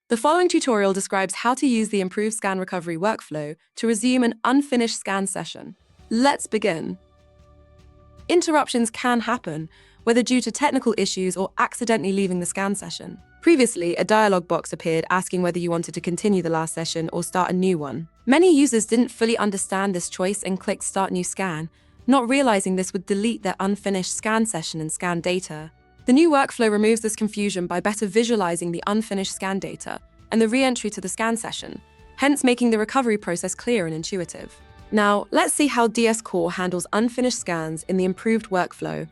The following tutorial describes how to use the improved scan recovery workflow to resume an unfinished scan session. Let's begin. Interruptions can happen, whether due to technical issues or accidentally leaving the scan session. Previously, a dialog box appeared asking whether you wanted to continue the last session or start a new one. Many users didn't fully understand this choice and clicked Start New Scan, not realizing this would delete their unfinished scan session and scan data. The new workflow removes this confusion by better visualizing the unfinished scan data and the re-entry to the scan session, hence making the recovery process clear and intuitive. Now, let's see how DS Core handles unfinished scans in the improved workflow.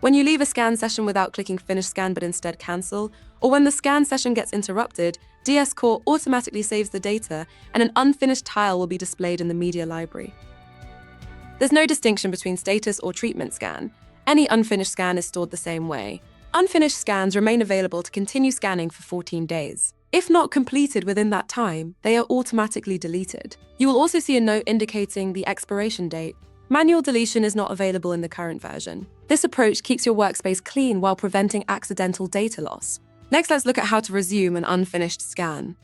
When you leave a scan session without clicking Finish Scan but instead Cancel, or when the scan session gets interrupted, DS Core automatically saves the data and an unfinished tile will be displayed in the media library. There's no distinction between status or treatment scan. Any unfinished scan is stored the same way. Unfinished scans remain available to continue scanning for 14 days. If not completed within that time, they are automatically deleted. You will also see a note indicating the expiration date. Manual deletion is not available in the current version. This approach keeps your workspace clean while preventing accidental data loss. Next, let's look at how to resume an unfinished scan.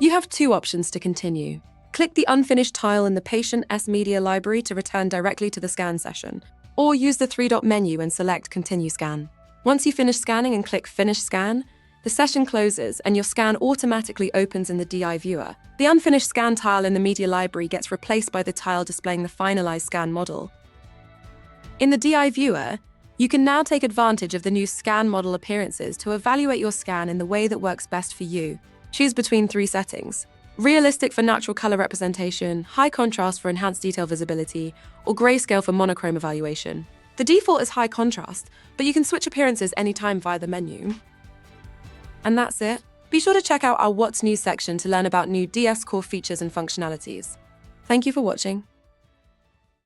You have two options to continue. Click the unfinished tile in the Patient S Media library to return directly to the scan session, or use the three-dot menu and select Continue Scan. Once you finish scanning and click Finish Scan, the session closes and your scan automatically opens in the DI viewer. The unfinished scan tile in the media library gets replaced by the tile displaying the finalized scan model. In the DI viewer, you can now take advantage of the new scan model appearances to evaluate your scan in the way that works best for you. Choose between three settings: realistic for natural color representation, high contrast for enhanced detail visibility, or grayscale for monochrome evaluation. The default is high contrast, but you can switch appearances anytime via the menu. And that's it. Be sure to check out our What's New section to learn about new DS Core features and functionalities. Thank you for watching.